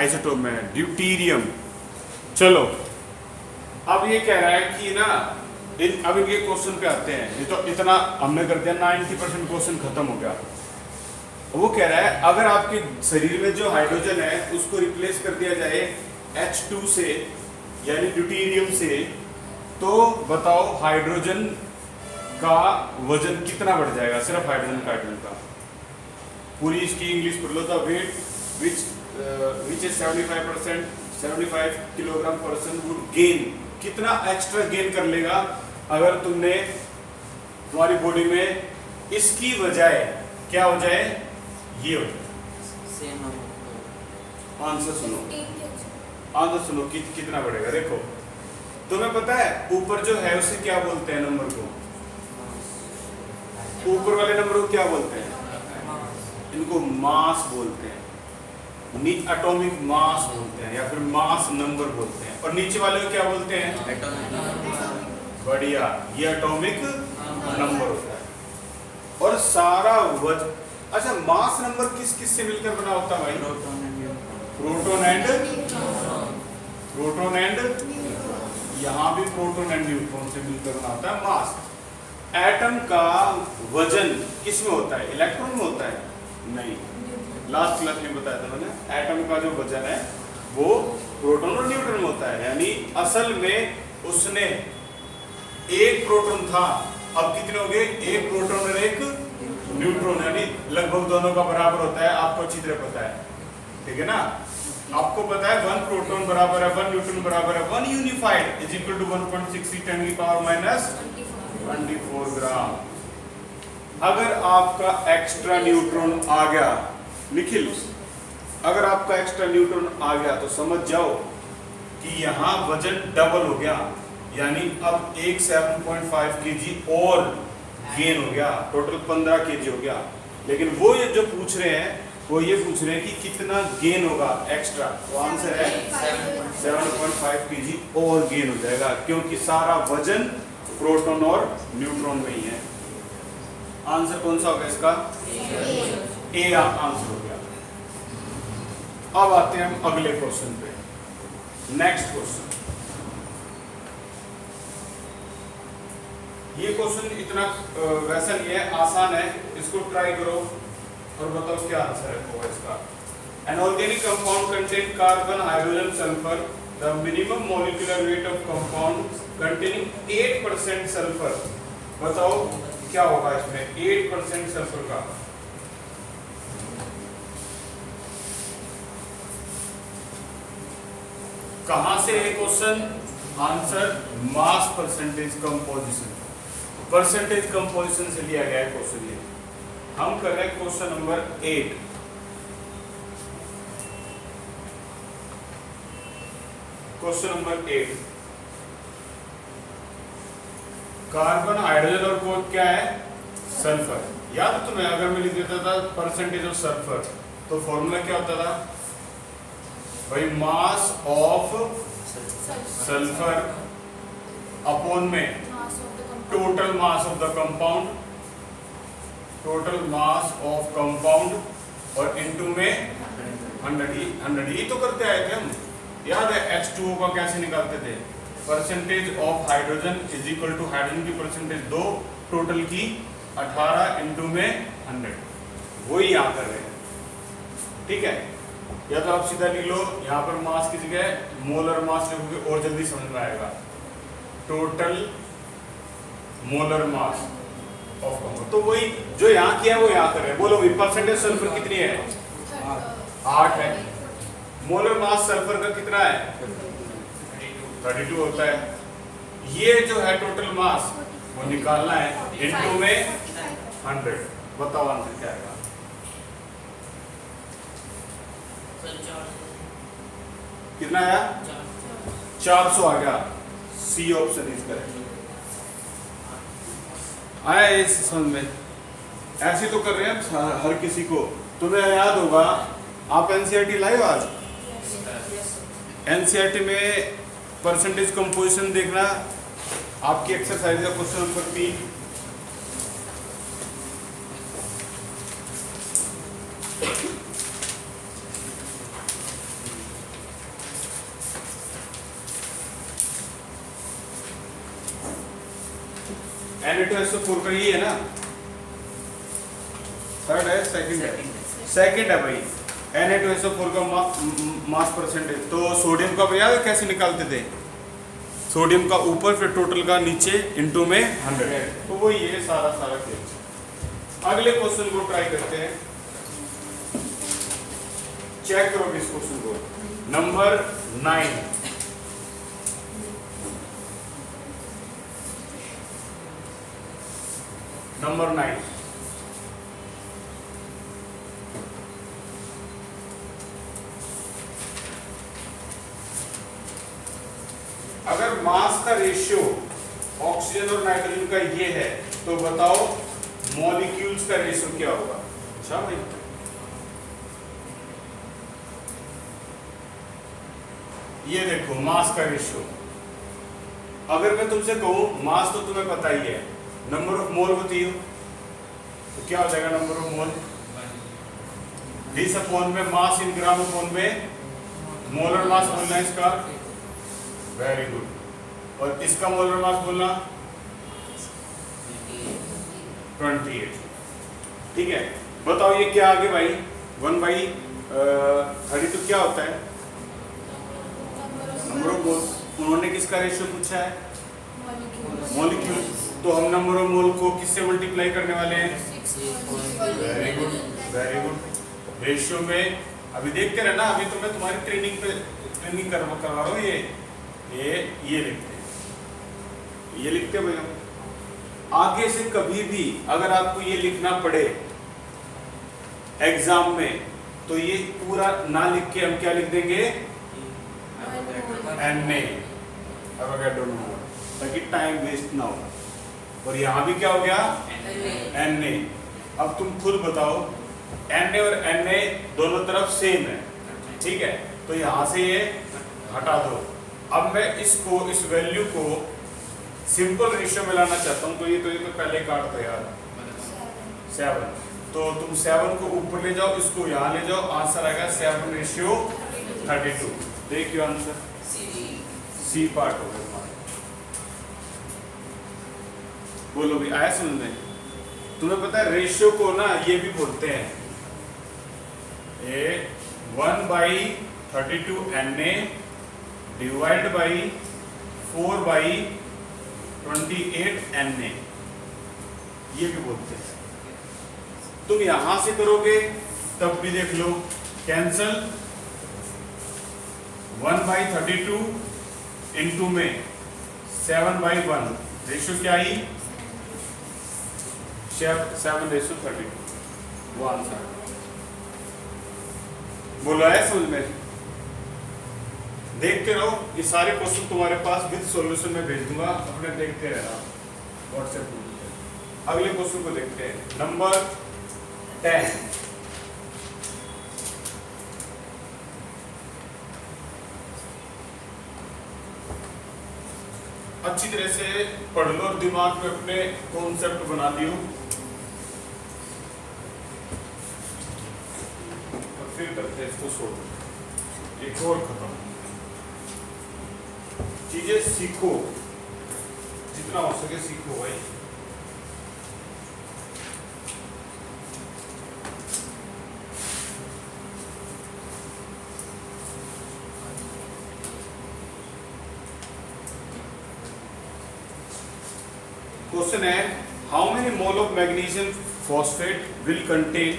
Isotope में है, deuterium. चलो अब ये कह रहा है कि ना अब ये क्वेश्चन पे आते हैं। ये तो इतना हमने कर दिया, 90% क्वेश्चन खत्म हो गया। वो कह रहा है अगर आपके शरीर में जो हाइड्रोजन है उसको रिप्लेस कर दिया जाए H2 से यानी ड्यूटीरियम से, तो बताओ हाइड्रोजन का वजन कितना बढ़ जाएगा, सिर्फ हाइड्रोजन का एटम का। पूरी इसकी इंग्लिश पढ़ लो। The weight which is 75 kilogram person would gain, कितना एक्स्ट्रा गेन कर लेगा अगर तुमने तुम्हारी बॉडी में इसकी बजाय क्या हो जाए, ये हो जाए। आंसर सुनो, आंसर सुनो कितना बढ़ेगा। देखो तुम्हें पता है ऊपर जो है उसे क्या बोलते हैं, नंबर को, ऊपर वाले नंबर को क्या बोलते हैं, इनको मास बोलते हैं, एटॉमिक मास बोलते हैं या फिर मास नंबर बोलते हैं। और नीचे वाले को क्या बोलते हैं, बढ़िया, ये एटॉमिक नंबर होता है। और सारा वजन, अच्छा मास नंबर किस किस से मिलकर बना होता है भाई, प्रोटॉन एंड यहाँ भी प्रोटॉन एंड न्यूट्रॉन से मिलकर बना होता है मास। एटम का वजन किस में होता है, इलेक्ट्रॉन में होता है, नहीं, लास्ट क्लास में बताया था मैंने। एटम का जो वजन है वो प्रोटॉन और न्यूट्रॉन में होता है। यानी असल में उसने एक प्रोटॉन था, अब कितने हो गए, एक प्रोटॉन और एक न्यूट्रॉन, यानी लगभग दोनों का बराबर होता है। आपको अच्छी तरह पता है, ठीक है ना। आपको पता है 1 प्रोटॉन बराबर है 1 न्यूट्रॉन बराबर है 1 यूनिफाइड इज इक्वल टू 1.63 10 की पावर माइनस 24 ग्राम। अगर आपका एक्स्ट्रा न्यूट्रॉन आ गया निखिल, अगर आपका एक्स्ट्रा न्यूट्रॉन आ गया तो समझ जाओ कि यहाँ वजन डबल हो गया, यानी अब एक 7.5 kg और गेन हो गया, टोटल 15 kg हो गया। लेकिन वो ये जो पूछ रहे हैं वो ये पूछ रहे हैं कि कितना गेन होगा एक्स्ट्रा, तो आंसर है 7.5 kg और गेन हो जाएगा, क्योंकि सारा वजन प्रोटॉन और न्यूट्रॉन में ही है। आंसर कौन सा होगा इसका, ए आंसर हो गया। अब आते हैं हम अगले क्वेश्चन पे, नेक्स्ट क्वेश्चन। ये क्वेश्चन इतना वैसा नहीं है, आसान है, इसको ट्राई करो और बताओ क्या आंसर है इसका। An organic compound contain carbon hydrogen sulphur, the minimum molecular weight of compound containing 8% sulphur. बताओ क्या होगा इसमें 8% सल्फर का। कहां से है question, answer mass percentage composition, percentage composition से लिया गया है क्वेश्चन। ये हम कर रहे हैं question number 8। Question number 8, carbon hydrogen और कोड क्या है, सल्फर। याद है तुम्हें, अगर मैं लिख देता था परसेंटेज ऑफ सल्फर तो फॉर्मूला क्या होता था भाई, मास ऑफ सल्फर अपॉन में total mass of the compound, total mass of compound और इनटू में 100 ही तो करते आए थे हम। याद है H2O का कैसे निकालते थे, percentage of hydrogen is equal to hydrogen की परसेंटेज 2, टोटल की 18 इनटू में 100, वही यहाँ कर रहे हैं, ठीक है। या तो आप सीधा लिख लो, यहाँ पर मास की जगह मोलर मास लिखोगे और जल्दी समझ में आएगा। Total molar mass of compound, तो वही जो यहाँ किया है वो यहाँ कर रहे हैं। बोलो भाई परसेंटेज सल्फर कितनी है, 8 है। मोलर मास सल्फर का कितना है, 32 होता है। ये जो है टोटल मास वो निकालना है इनटू में 100। बताओ आंसर क्या आएगा, कितना आया, 400 आ गया। C option is correct. आया इस समझ में, ऐसे तो कर रहे हैं हर किसी को। तुम्हें याद होगा, आप एनसीईआरटी लाए हो आज, एनसीईआरटी में परसेंटेज कंपोजिशन देखना, आपकी एक्सरसाइज का क्वेश्चन नंबर 3। Na2SO4 का ये है ना, थर्ड है सेकंड है, सेकंड है भाई। Na2SO4 का मास परसेंटेज। तो सोडियम का याद है कैसे निकालते थे, सोडियम का ऊपर फिर टोटल का नीचे इनटू में 100, तो वो ये सारा खेल। अगले क्वेश्चन को ट्राई करते हैं, चेक करो इस क्वेश्चन को, नंबर 9। नंबर 9, अगर मास का रेशियो ऑक्सीजन और नाइट्रोजन का ये है तो बताओ मॉलिक्यूल्स का रेशियो क्या होगा। अच्छा भाई, ये देखो मास का रेशियो। अगर मैं तुमसे कहूं मास तो तुम्हें पता ही है, नंबर ऑफ मोल बताइए तो क्या हो जाएगा, नंबर ऑफ मोल 20 में मास इन ग्राम अपॉन में मोलर मास बोलना है इसका। Very good. और इसका मोलर मास बोलना 28। ठीक है, बताओ ये क्या आगे भाई, 1/32 क्या होता है, नंबर ऑफ मोल। उन्होंने किसका रेशियो पूछा है, मॉलिक्यूल, तो हम नंबर ऑफ मोल को किससे मल्टीप्लाई करने वाले हैं, very good very good. Ratio में अभी देखते रहना, अभी तो मैं तुम्हारी ट्रेनिंग करवा रहा हूँ। ये लिखते हैं भाई हम। आगे से कभी भी अगर आपको ये लिखना पड़े एग्जाम में तो ये पूरा ना लिख के हम क्या लिख देंगे, Na, ताकि टाइम वेस्ट ना हो। और यहां भी क्या हो गया, Na। अब तुम खुद बताओ, Na और Na दोनों तरफ सेम है, ठीक है, तो यहां से ये हटा दो। अब मैं इसको, इस वैल्यू को सिंपल रेशियो में लाना चाहता हूं, तो ये तो पहले काट दो यार, 7। तो तुम 7 को ऊपर ले जाओ, इसको यहां ले जाओ, आंसर आएगा 7/32। देखियो आंसर, सी पार्ट हो गया तुम्हारा। बोलो भी आया समझ में। तुम्हें पता है रेशियो को ना ये भी बोलते हैं, ये 1/32 Na डिवाइड बाई 4/28 Na, ये भी बोलते हैं। तुम यहां से करोगे तब भी देख लो, कैंसल 1/32 इंटू में 7/1, रेशियो क्या आई, 7/32, वो आंसर। बोला है समझ में। देखते रहो, ये सारे क्वेश्चन तुम्हारे पास विद सॉल्यूशन में भेज दूंगा, अपने देखते रहना व्हाट्सएप ग्रुप। अगले क्वेश्चन को देखते हैं, नंबर 10। अच्छी तरह से पढ़ लो और दिमाग में अपने कॉन्सेप्ट बना लियो, और फिर करते हैं इसको सोल्व। एक और खत्म, चीजें सीखो, जितना हो सके सीखो भाई। क्वेश्चन है, how many mole of magnesium phosphate will contain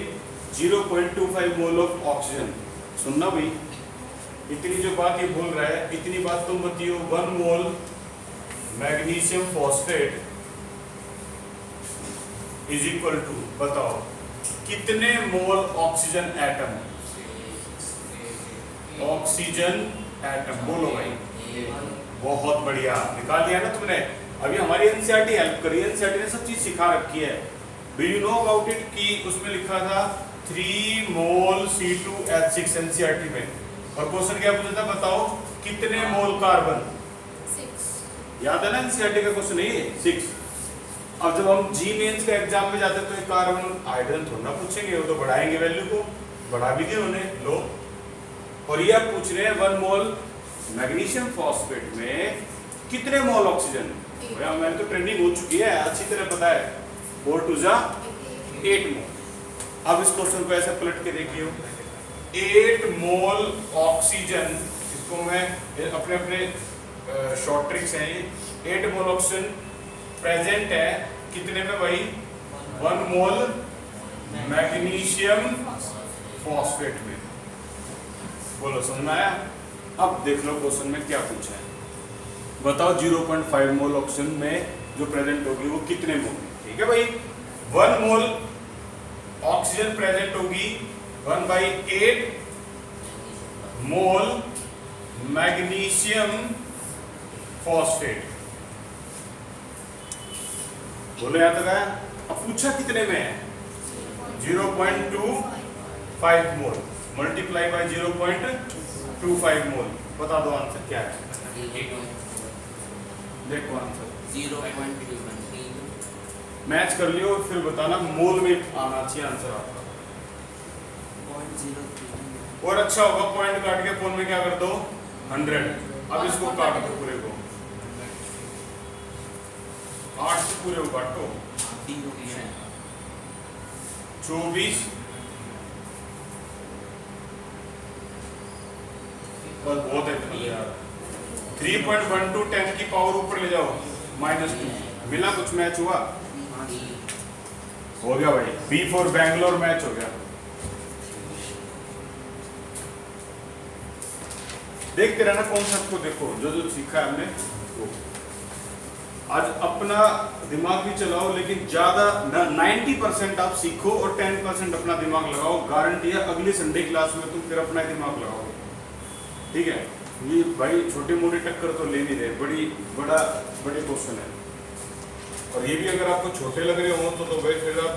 0.25 mole of oxygen. सुनना भाई, इतनी जो बात ये बोल रहा है, इतनी बात तुम बताइयो, 1 mole magnesium phosphate is equal to, बताओ कितने mole oxygen atom, oxygen atom, बोलो भाई। बहुत बढ़िया, निकाल दिया ना तुमने। अभी हमारी एनसीईआरटी हेल्प करी है, एनसीईआरटी ने सब चीज सिखा रखी है। Do you know about it कि उसमें लिखा था 3 मोल C2H6 एनसीईआरटी में, और क्वेश्चन क्या पूछा था, बताओ कितने मोल कार्बन, 6। याद है ना एनसीईआरटी का क्वेश्चन है ये, 6। अब जब हम जी मेंस के एग्जाम में जाते हैं तो कार्बन हाइड्रोजन थोड़ा पूछेंगे, वो तो बढ़ाएंगे वैल्यू को, बढ़ा भी दिए उन्हें लो। और ये आप पूछ रहे हैं 1 मोल मैग्नीशियम फॉस्फेट में कितने मोल ऑक्सीजन? भैया मैंने तो ट्रेनिंग हो चुकी है, अच्छी तरह पता है। 4 2 जा 8 मोल। अब इस क्वेश्चन को ऐसे पलट के देखियो, 8 मोल ऑक्सीजन, इसको मैं अपने अपने शॉर्ट ट्रिक्स हैं ये। 8 मोल ऑक्सीजन प्रेजेंट है कितने में भाई? 1 मोल मैग्नीशियम फॉस्फेट में। बोलो समझ में आया? अब देख लो क्वेश्चन में क्या पूछा है, बताओ 0.5 मोल ऑक्सीजन में जो प्रेजेंट होगी वो कितने मोल? ठीक है भाई, 1 मोल ऑक्सीजन प्रेजेंट होगी 1/8 मोल मैग्नीशियम फॉस्फेट। बोलो यहाँ तक आया? अब पूछा कितने में है? 0.25 मोल मल्टीप्लाई बाय 0.25 मोल। बता दो आंसर क्या है? देखो आंसर 0.23 मैच कर लियो, फिर बताना मोल में आना चाहिए आंसर आपका। 0.03 और अच्छा होगा पॉइंट काट के फोन में क्या कर दो 100। अब इसको काट दो पूरे को, 8 से पूरे को काटो 24 बस बहुत है यार। 3.12 10 की पावर ऊपर ले जाओ -2। मिला कुछ? मैच हुआ? हो गया भाई, बी फॉर बैंगलोर मैच हो गया। देखते रहना कॉन्सेप्ट को, देखो जो जो सीखा है हमने वो। आज अपना दिमाग भी चलाओ, लेकिन ज्यादा 90% आप सीखो और 10% अपना दिमाग लगाओ। गारंटी है अगली संडे क्लास में तुम फिर अपना दिमाग लगाओगे। ठीक है, ये भाई छोटे मोटे टक्कर तो ले नहीं रहे, बड़े क्वेश्चन है। और ये भी अगर आपको छोटे लग रहे हो तो भाई फिर आप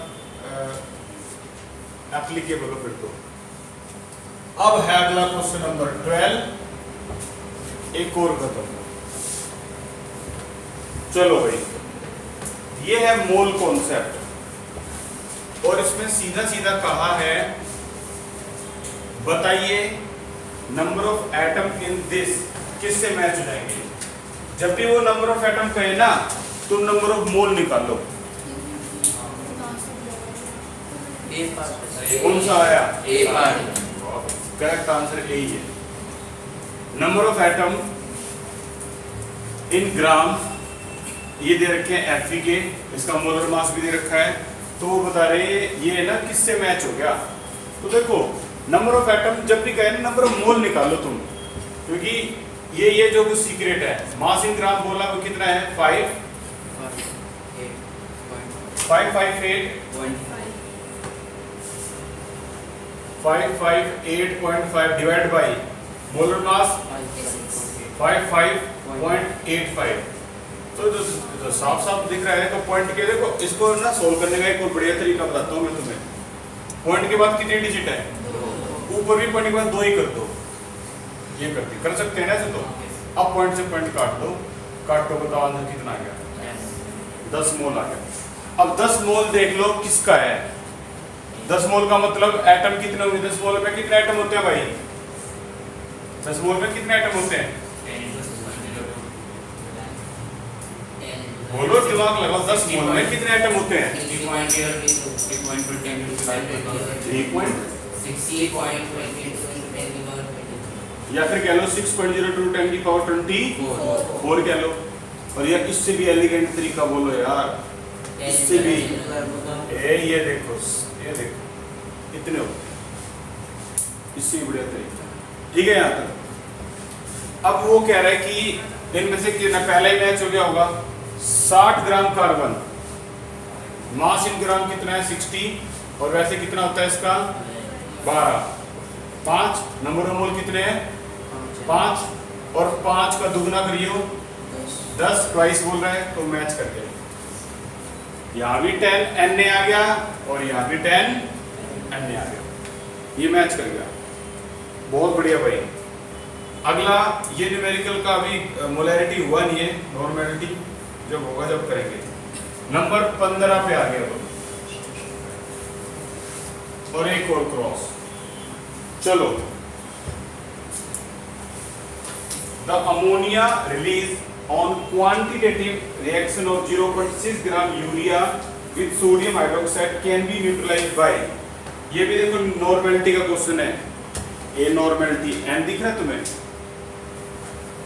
एप्लीकेबल हो फिर तो। अब है अगला क्वेश्चन नंबर 12, एक और खत्म। चलो भाई, ये है मोल कॉन्सेप्ट, और इसमें सीधा सीधा कहा है बताइए number of atom in this किससे मैच हो जाएंगे। जब भी वो नंबर ऑफ एटम कहे ना, तुम नंबर ऑफ मोल निकालो। कौन सा आया? करेक्ट आंसर ए ही है। Number of atom in gram ये दे रखे हैं Fe के, इसका मोलर मास भी दे रखा है। तो वो बता रहे ये ना किससे मैच हो गया। तो देखो नंबर ऑफ एटम जब भी कहे ना, नंबर ऑफ मोल निकालो तुम, क्योंकि ये जो कुछ सीक्रेट है। मास इन ग्राम बोला वो कितना है? 558.5 डिवाइड बाई मोलर मास 55.85। तो जो साफ साफ दिख रहा है तो पॉइंट के देखो, इसको ना सोल्व करने का एक और बढ़िया तरीका बताता हूँ मैं तुम्हें। पॉइंट के बाद कितनी डिजिट है? ऊपर भी पॉइंट के बाद 2 ही कर दो, ये कर सकते हैं ना ऐसे। तो अब पॉइंट से पॉइंट काट दो, बताओ आंसर कितना आ गया? 10 मोल आ गया। अब 10 मोल देख लो किसका है। 10 मोल का मतलब एटम कितने होंगे? 10 मोल में कितने एटम होते हैं भाई? 10 मोल में कितने एटम होते हैं? बोलो, दिमाग लगाओ। 10 मोल में कितने एटम होते हैं? 3.68 या फिर कह लो 6.02 10 की पावर 24 कह लो। और या इससे भी एलिगेंट तरीका बोलो यार, इससे भी ये देखो इतने हो, इससे बढ़िया तरीका। ठीक है यहाँ तक। अब वो कह रहा है कि इनमें से कितना पहला ही मैच हो गया होगा। 60 ग्राम कार्बन, मास इन ग्राम कितना है? 60, और वैसे कितना होता है इसका? 12। 5 नंबर ऑफ मोल कितने हैं? 5, और 5 का दुगना करियो 10, ट्वाइस बोल रहा है तो मैच कर गया। यहाँ भी 10 Na आ गया और यहाँ भी 10 Na आ गया, ये मैच कर गया। बहुत बढ़िया भाई। अगला ये न्यूमेरिकल का अभी मोलैरिटी हुआ नहीं है, नॉर्मैलिटी जब होगा जब करेंगे। नंबर 15 पे आ गया वो, और एक और क्रॉस। चलो, the ammonia release on quantitative reaction of 0.6 gram urea with sodium hydroxide can be neutralized by, ये भी देखो नॉर्मेलिटी का क्वेश्चन है, ए नॉर्मेलिटी एन दिख रहा है तुम्हें।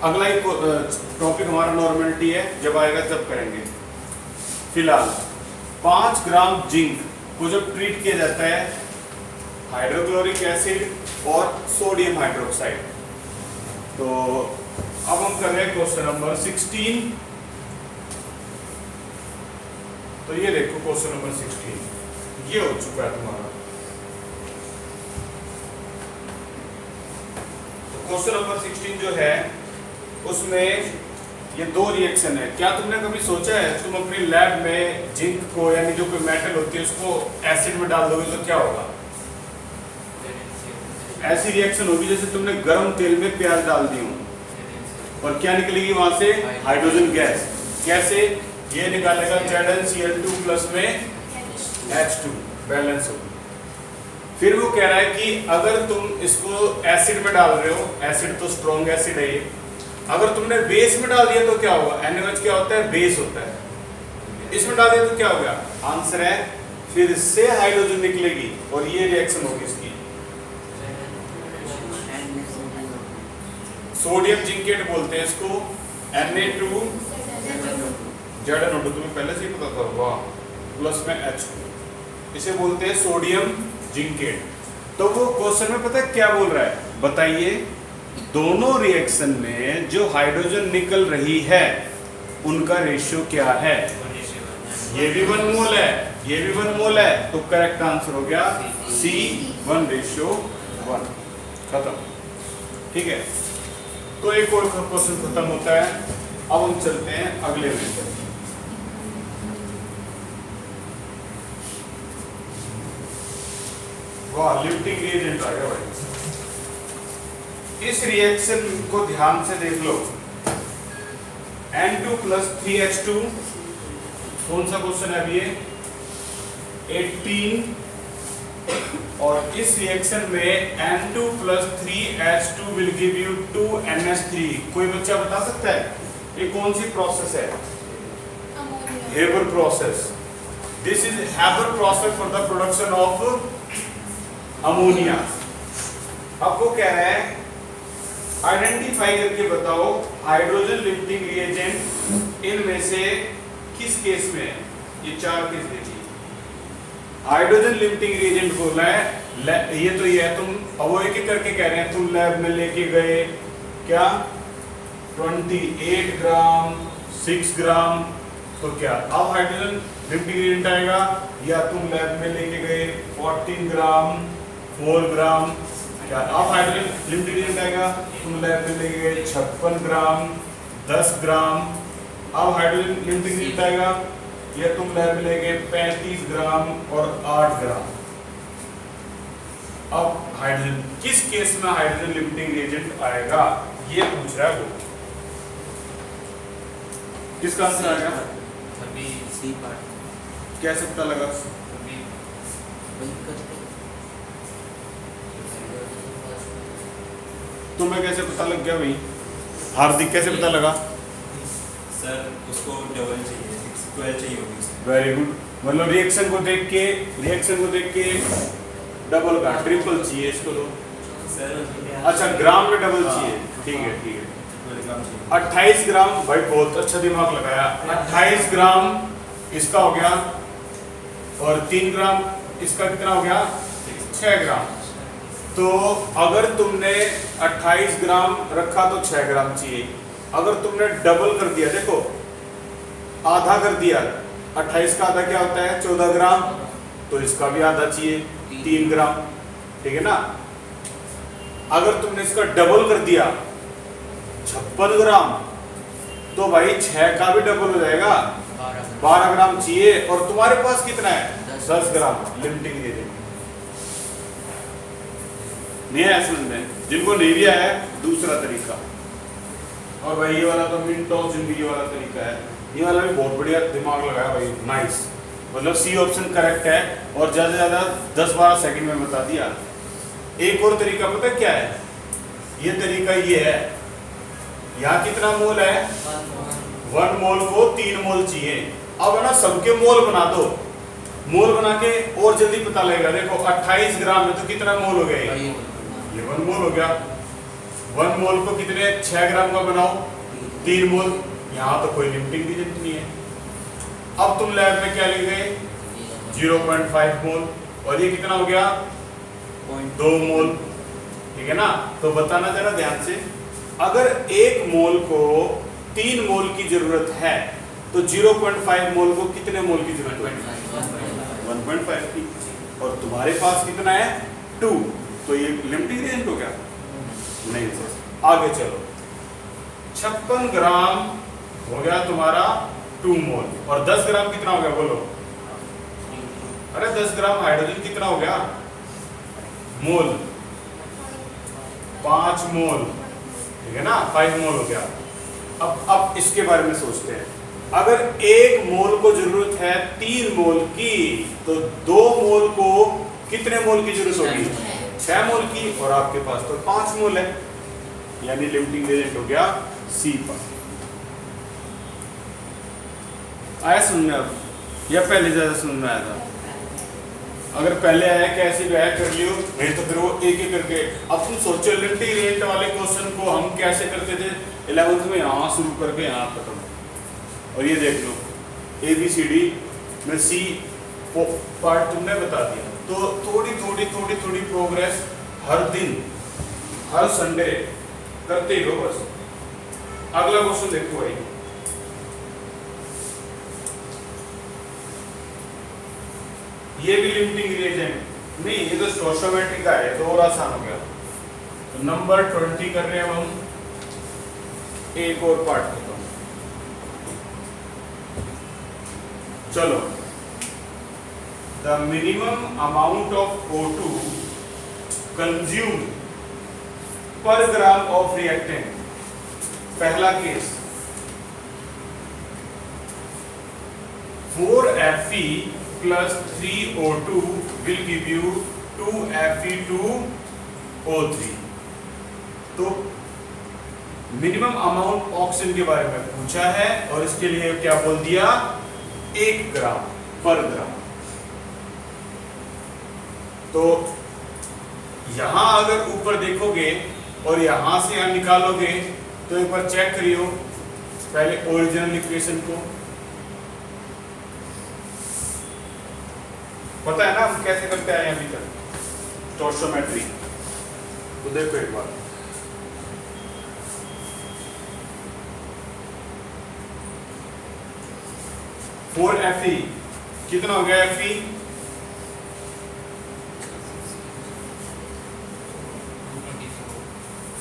अगला एक टॉपिक हमारा नॉर्मेलिटी है, जब आएगा तब करेंगे। फिलहाल 5 ग्राम जिंक को जब ट्रीट किया जाता है हाइड्रोक्लोरिक एसिड और सोडियम हाइड्रोक्साइड, तो अब हम कर रहे हैं क्वेश्चन नंबर 16। तो ये देखो क्वेश्चन नंबर 16 ये हो चुका है तुम्हारा। तो क्वेश्चन नंबर 16 जो है उसमें ये दो रिएक्शन है। क्या तुमने कभी सोचा है तुम अपनी लैब में जिंक को यानी जो कोई मेटल होती है उसको एसिड में डाल दोगे तो क्या होगा? ऐसी रिएक्शन होगी जैसे तुमने गर्म तेल में प्याज डाल दी हो, और क्या निकलेगी वहां से? Hydrogen gas. कैसे? ये निकालेगा ZnCl2 प्लस में H2 बैलेंस होगी। फिर वो कह रहा है कि अगर तुम इसको एसिड में डाल रहे हो, एसिड तो स्ट्रॉन्ग एसिड है ये, अगर तुमने बेस में डाल दिया तो क्या होगा? NaOH क्या होता है? बेस होता है। इसमें डाल दिया तो क्या हो गया? आंसर है फिर से हाइड्रोजन निकलेगी और ये रिएक्शन होगी इसकी। सोडियम जिंकेट बोलते हैं इसको, Na2 ZnO2 तुम्हें पहले से ही पता था, वाह, प्लस में H2, इसे बोलते हैं सोडियम जिंकेट। तो वो क्वेश्चन में पता है क्या बोल रहा है? बताइए दोनों रिएक्शन में जो हाइड्रोजन निकल रही है उनका रेशियो क्या है? ये भी 1 मोल है, ये भी 1 मोल है, तो करेक्ट आंसर हो गया C 1:1। खत्म। ठीक है, तो एक और क्वेश्चन खत्म होता है। अब हम चलते हैं अगले में। वाह, लिफ्टिंग रिएजेंट आ गया भाई। इस रिएक्शन को ध्यान से देख लो, N2 प्लस 3H2, कौन सा क्वेश्चन है अभी ये? 18। और इस रिएक्शन में N2 plus 3H2 will give you 2NH3। कोई बच्चा बता सकता है ये कौन सी प्रोसेस है? Haber process. This is Haber process for the production of ammonia. अब वो कह रहा है आइडेंटिफाई करके बताओ हाइड्रोजन लिफ्टिंग रिएजेंट इनमें से किस केस में है? ये 4 केस देखिए। हाइड्रोजन लिफ्टिंग रिएजेंट बोला है, ये तो ये है, तुम अब वो एक एक करके कह रहे हैं, तुम लैब में लेके गए क्या 28 ग्राम 6 ग्राम, तो क्या अब हाइड्रोजन लिफ्टिंग रिएजेंट आएगा? या तुम लैब में लेके गए 14 ग्राम 4 ग्राम, क्या अब हाइड्रोजन लिफ्टिंग रिएजेंट आएगा? तुम लैब में लेके गए 56 ग्राम 10 ग्राम, अब हाइड्रोजन लिफ्टिंग रिएजेंट आएगा? या तुम लैब में लेके 35 ग्राम और 8 ग्राम। अब हाइड्रोजन किस केस में हाइड्रोजन लिफ्टिंग रिएजेंट आएगा ये पूछ रहा है वो। किसका आंसर आएगा? अभी सी पार्ट कैसे पता लगा? अभी बंद करते हैं। तुम्हें कैसे पता लग गया भाई? हार्दिक कैसे पता लगा? सर उसको डबल चाहिए, 12 चाहिए होगी। वेरी गुड, मतलब रिएक्शन को देख के डबल का ट्रिपल चाहिए इसको तो। सर अच्छा, ग्राम में डबल चाहिए, ठीक है ठीक है। 28 ग्राम, भाई बहुत अच्छा दिमाग लगाया। 28 ग्राम इसका हो गया और 3 ग्राम इसका कितना हो गया? 6 ग्राम। तो अगर तुमने 28 ग्राम रखा तो 6 ग्राम चाहिए। अगर तुमने डबल कर दिया, देखो आधा कर दिया, 28 का आधा क्या होता है? 14 ग्राम, तो इसका भी आधा चाहिए 3 ग्राम, ठीक है ना। अगर तुमने इसका डबल कर दिया 56 ग्राम, तो भाई 6 का भी डबल हो जाएगा, 12 ग्राम चाहिए। और तुम्हारे पास कितना है? 10 ग्राम लिफ्टिंग रिएजेंट। नहीं है समझ में? जिनको नहीं भी आया दूसरा तरीका, और भाई ये वाला तो मिनटों जिंदगी वाला तरीका है, ये वाला भी बहुत बढ़िया दिमाग लगाया भाई, नाइस। मतलब सी ऑप्शन करेक्ट है और ज़्यादा से ज़्यादा 10-12 सेकंड में बता दिया। एक और तरीका पता क्या है? ये तरीका ये है, यहाँ कितना मोल है? 1 मोल को 3 मोल चाहिए। अब है ना सबके मोल बना दो, मोल बना के और जल्दी पता लगेगा। देखो 28 ग्राम में तो कितना मोल हो गया, ये 1 मोल हो गया। 1 मोल को कितने 6 ग्राम का बनाओ, 3 मोल। यहाँ तो कोई लिमिटिंग रिएजेंट नहीं है। अब तुम लैब में क्या लिख गए, 0.5 मोल, और ये कितना हो गया 2 मोल, ठीक है ना। तो बताना जरा ध्यान से, अगर 1 मोल को 3 मोल की जरूरत है तो 0.5 मोल को कितने मोल की जरूरत है, 1.5 की। और तुम्हारे पास कितना है 2, तो ये लिमिटिंग रिएजेंट हो गया नहीं सर। आगे चलो, 56 ग्राम हो गया तुम्हारा 2 मोल, और 10 ग्राम कितना हो गया बोलो, अरे 10 ग्राम हाइड्रोजन कितना हो गया मोल, 5 मोल, ठीक है ना, 5 मोल हो गया। अब इसके बारे में सोचते हैं, अगर 1 मोल को जरूरत है 3 मोल की, तो 2 मोल को कितने मोल की जरूरत होगी, 6 मोल की, और आपके पास तो 5 मोल है, यानी लिमिटिंग रिएजेंट हो गया सी पर। आया समझ में अब, या पहले ज्यादा समझ में आया था? अगर पहले आया कैसे भी आया कर लियो, नहीं तो फिर वो एक एक करके। अब तुम सोचो लिमिटिंग रिएजेंट वाले क्वेश्चन को हम कैसे करते थे 11th में, यहाँ शुरू करके यहाँ खत्म। और ये देख लो ABCD में C पार्ट तुमने बता दिया, तो थोड़ी प्रोग्रेस हर दिन हर संडे करते ही हो बस। अगला क्वेश्चन देखो भाई, ये भी लिमिटिंग रिएजेंट नहीं, ये तो स्टोइकोमेट्री का है, तो और आसान हो गया। तो नंबर 20 कर रहे हैं हम, एक और पार्ट खत्म। चलो, the minimum amount of O2 consume पर ग्राम ऑफ रिएक्टेंट। पहला case 4Fe plus 3O2 will give you 2Fe2O3। तो मिनिमम अमाउंट ऑक्सीजन के बारे में पूछा है, और इसके लिए क्या बोल दिया, 1 ग्राम पर ग्राम। तो यहां अगर ऊपर देखोगे और यहां से यहां निकालोगे, तो एक बार चेक करियो पहले ओरिजिनल इक्वेशन को। पता है ना हम कैसे करते आए अभी तक स्टोइकोमेट्री, तो देखो एक बार। Fe कितना हो गया Fe,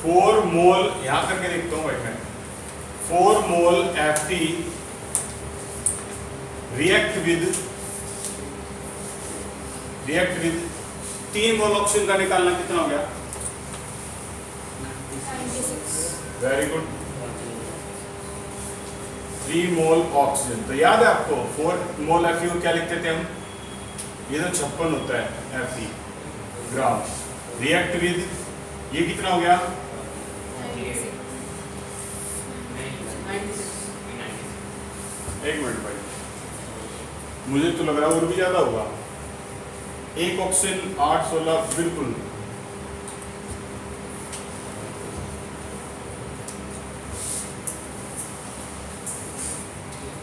4 मोल, यहां करके देखता हूं भाई मैं, 4 मोल Fe react with 3 mole oxygen का निकालना कितना हो गया, 96। वेरी गुड, 3 मोल ऑक्सीजन। तो याद है आपको 4 मोल Fe क्या लिखते थे हम, ये तो 56 होता है Fe ग्राम, रिएक्ट विद ये कितना हो गया, 1 मिनट भाई, मुझे तो लग रहा है और भी ज्यादा होगा। 1 ऑक्सीजन 8 16 बिल्कुल।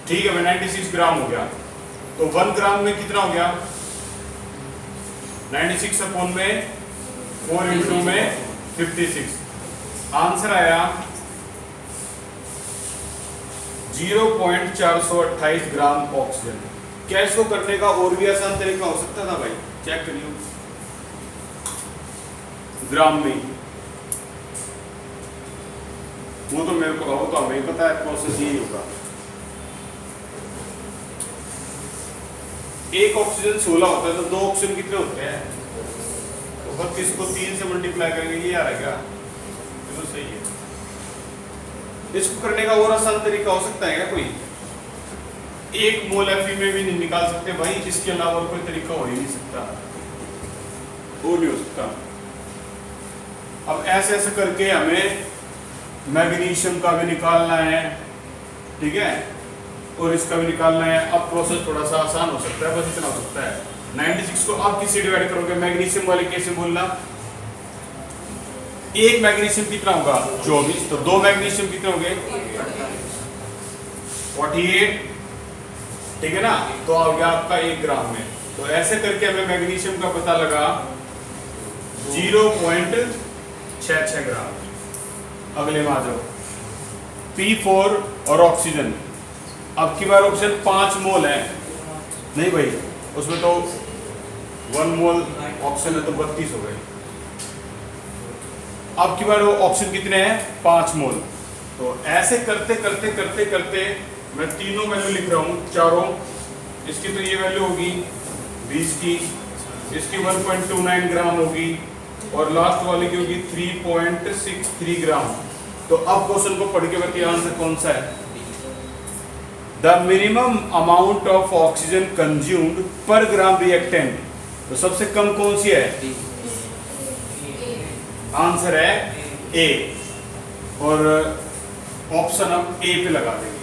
ठीक है, 96 ग्राम हो गया। तो 1 ग्राम में कितना हो गया, 96 अपॉन में 4 इंटू में 56। आंसर आया 0.428 ग्राम ऑक्सीजन। क्या इसको करने का और भी आसान तरीका हो सकता था भाई, चेक करिए ग्राम में, वो तो मेरे को तो हमें पता है प्रोसेस यही होगा। 1 ऑक्सीजन 16 होता है, तो 2 ऑक्सीजन कितने होते हैं, तो 32 को 3 से मल्टीप्लाई करेंगे, ये आ रहेगा, तो सही है। इसको करने का और आसान तरीका हो सकता है क्या कोई, 1 मोल Fe में भी नहीं निकाल सकते भाई, इसके अलावा कोई तरीका हो ही नहीं सकता, वो नहीं हो सकता। अब ऐसे ऐसे करके हमें मैग्नीशियम का भी निकालना है, ठीक है, और इसका भी निकालना है। अब प्रोसेस थोड़ा सा आसान हो सकता है, बस इतना हो सकता है। 96 को आप किससे डिवाइड करोगे? मैग्नीशियम वाले केस में बोलना, एक मैग्नीशियम कितना होगा? 24, तो 2 मैग्नीशियम कितने होंगे? 48, ठीक है ना, तो आ गया आपका 1 ग्राम में। तो ऐसे करके हमें मैग्नीशियम का पता लगा 0.66 ग्राम। अगले में आ जाओ, P4 और ऑक्सीजन। अब की बार ऑक्सीजन 5 मोल है, नहीं भाई उसमें तो 1 मोल ऑक्सीजन है तो 32 हो गए। अब की बार वो ऑक्सीजन कितने हैं? 5 मोल। तो ऐसे करते करते करते करते मैं तीनों वैल्यू लिख रहा हूँ, चारों। इसकी तो ये वैल्यू होगी 20 की, इसकी 1.29 ग्राम होगी, और लास्ट वाले की होगी 3.63 ग्राम। तो अब क्वेश्चन को पढ़ के बताइए आंसर कौन सा है? The minimum amount of oxygen consumed पर ग्राम रिएक्टेंट। तो सबसे कम कौन सी है? आंसर है ए, और ऑप्शन हम ए पे लगा देंगे।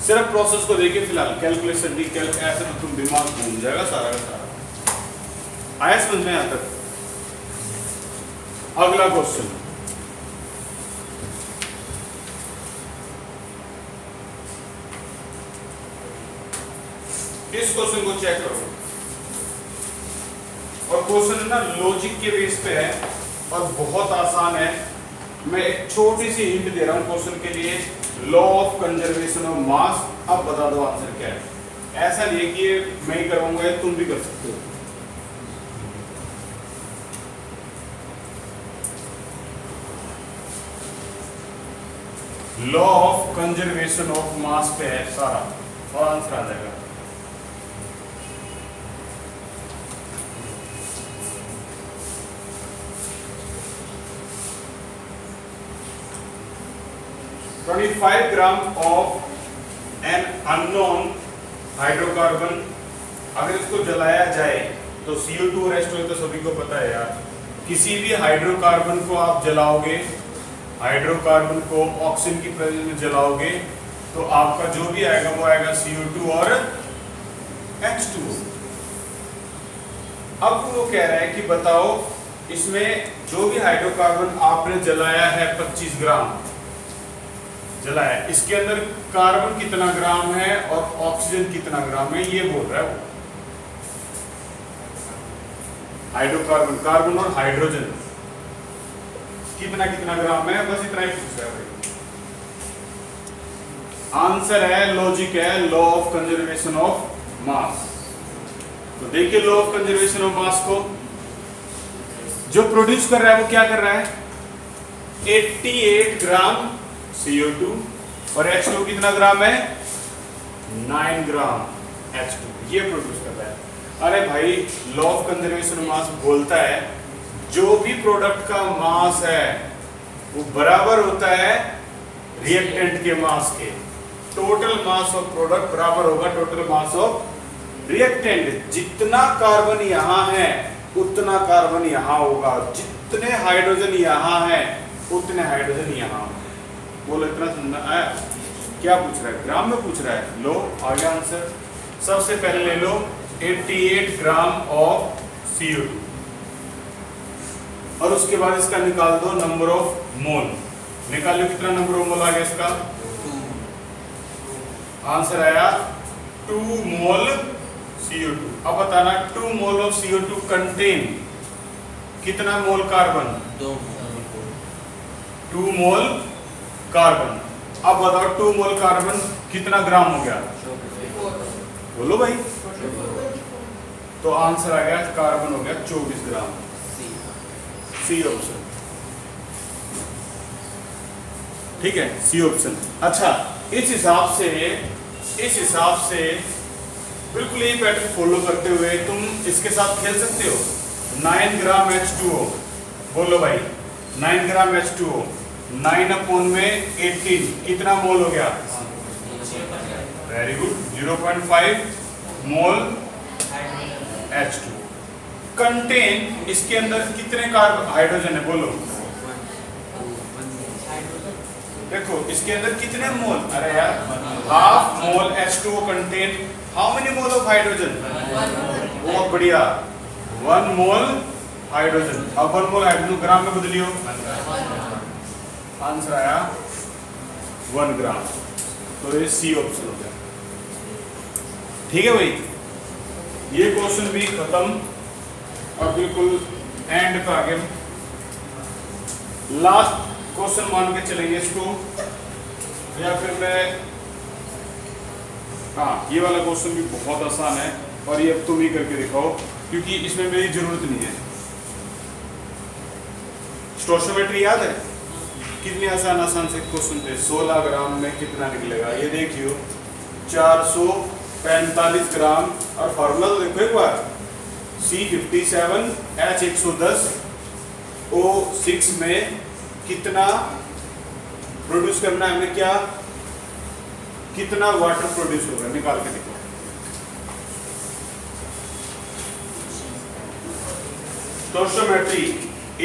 सिर्फ प्रोसेस को देखिए फिलहाल, कैलकुलेशन भी ऐसे तो तुम दिमाग घूम जाएगा सारा का सारा। आया समझ में? यहां तक अगला क्वेश्चन, इस क्वेश्चन को चेक करो, और क्वेश्चन ना लॉजिक के बेस पे है और बहुत आसान है। मैं एक छोटी सी हिंट दे रहा हूं क्वेश्चन के लिए, law of conservation of mass. अब बता दो आंसर क्या है। ऐसा नहीं है कि ये मैं ही करूंगा, तुम भी कर सकते हो। Law of conservation of mass पे है सारा, और आंसर आ जाएगा। $25 gram of an unknown hydrocarbon, अगर इसको जलाया जाए तो CO2 रेस्ट हो, तो सभी को पता है यार। किसी भी हाइड्रोकार्बन को आप जलाओगे, हाइड्रोकार्बन को ऑक्सीजन की प्रेजेंस में जलाओगे, तो आपका जो भी आएगा वो आएगा CO2 और H2O। अब वो कह रहा है कि बताओ इसमें जो भी हाइड्रोकार्बन आपने जलाया है 25 ग्राम जलाया, इसके अंदर कार्बन कितना ग्राम है और ऑक्सीजन कितना ग्राम है, ये बोल रहा है वो। हाइड्रोकार्बन, कार्बन और हाइड्रोजन कितना कितना ग्राम है, बस इतना ही पूछ रहा है। आंसर है, लॉजिक है, law of conservation of mass. तो देखिए law of conservation of mass को, जो प्रोड्यूस कर रहा है वो क्या कर रहा है? 88 ग्राम CO2, और H2 कितना ग्राम है? 9 ग्राम H2, ये प्रोड्यूस कर रहा है। अरे भाई law of conservation of mass बोलता है जो भी प्रोडक्ट का मास है वो बराबर होता है रिएक्टेंट के मास के। टोटल मास ऑफ प्रोडक्ट बराबर होगा टोटल मास ऑफ रिएक्टेंट। जितना कार्बन यहाँ है उतना कार्बन यहाँ होगा, जितने हाइड्रोजन यहाँ है उतने हाइड्रोजन यहाँ होंगे। बोलो इतना समझ आया? क्या पूछ रहा है? ग्राम में पूछ रहा है। लो आ गया आंसर। सबसे पहले ले लो 88 ग्राम ऑफ CO2, और उसके बाद इसका निकाल दो नंबर ऑफ मोल। निकालो कितना नंबर ऑफ मोल आ गया इसका? आंसर आया 2 मोल CO2। अब बताना 2 मोल ऑफ CO2 कंटेन कितना मोल कार्बन? 2 mole carbon. अब बताओ 2 मोल कार्बन कितना ग्राम हो गया? बोलो भाई। तो आंसर आ गया, कार्बन हो गया 24 ग्राम। सी ऑप्शन, ठीक है, सी ऑप्शन। अच्छा, इस हिसाब से बिल्कुल यही पैटर्न फॉलो करते हुए तुम इसके साथ खेल सकते हो। 9 ग्राम H2O, बोलो भाई 9 ग्राम H2O, 9 में 18 कितना मोल हो गया? वेरी गुड, 0.5 मोल H2O। कंटेन, इसके अंदर कितने कार्बन हाइड्रोजन है? बोलो देखो इसके अंदर कितने मोल, अरे यार half mole H2O contain how many mole of hydrogen, बहुत बढ़िया 1 मोल हाइड्रोजन। अब 1 मोल हाइड्रोजन ग्राम में बदलियो, आंसर आया 1 ग्राम। तो ये सी ऑप्शन हो गया। ठीक है भाई, ये क्वेश्चन भी खत्म और बिल्कुल एंड पे आ गए। लास्ट क्वेश्चन मान के चलेंगे इसको, या फिर मैं ये वाला क्वेश्चन भी बहुत आसान है और ये अब तुम ही करके दिखाओ क्योंकि इसमें मेरी जरूरत नहीं है। स्टोइकोमेट्री याद है, कितने आसान से क्वेश्चन थे। 16 ग्राम में कितना निकलेगा, ये देखियो 445 ग्राम। और फॉर्मूला तो देखो एक बार, C57 H110 O6 में कितना प्रोड्यूस करना है हमें, क्या कितना वाटर प्रोड्यूस होगा, निकाल के देखो। स्टोइकोमेट्री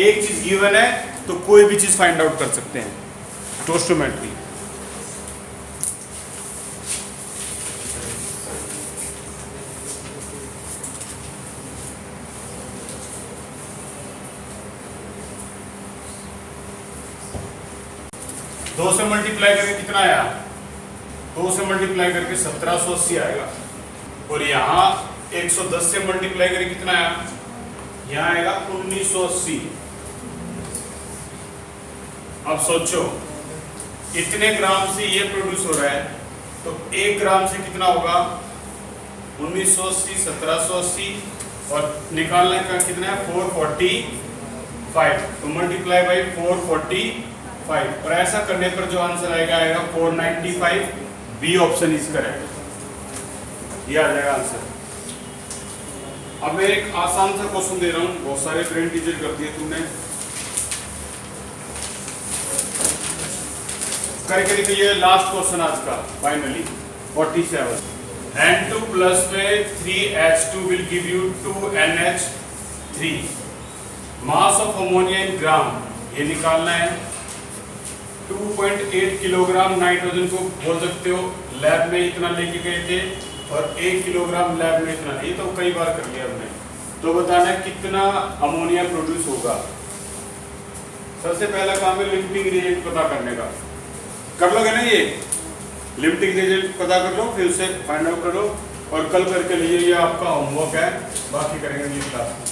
एक चीज गिवन है तो कोई भी चीज फाइंड आउट कर सकते हैं। स्टोइकोमेट्री दो से मल्टीप्लाई करके कितना आया, 2 से मल्टीप्लाई करके 1780 आएगा। और यहाँ 110 से मल्टीप्लाई करके कितना आया, यहाँ आएगा 1980। अब सोचो इतने ग्राम से ये प्रोड्यूस हो रहा है तो 1 ग्राम से कितना होगा, 1980 1780 और निकालने का कितना है 445, तो मल्टीप्लाई बाई 445 और ऐसा करने पर जो आंसर आएगा 495। बी ऑप्शन इज करेक्ट, ये आ जाएगा आंसर। अब मैं एक आसान सा क्वेश्चन दे रहा हूँ, बहुत सारे ब्रेन टीचर कर दिए तुमने, करके देखिए। लास्ट क्वेश्चन आज का फाइनली 47। N2 प्लस में 3H2 will give you 2NH3। Mass of ammonia in gram, ये निकालना है। 2.8 किलोग्राम नाइट्रोजन को बोल सकते हो, लैब में इतना लेके गए थे, और 1 किलोग्राम लैब में इतना, ये तो कई बार कर लिया हमने। तो बताना है कितना अमोनिया प्रोड्यूस होगा। सबसे पहला काम है लिमिटिंग रिएजेंट पता करने का, कर लोगे ना ये लिमिटिंग रिएजेंट पता कर लो, फिर उसे फाइंड आउट कर लो और कल करके लिए, ये आपका होमवर्क है, बाकी करेंगे अगली क्लास में।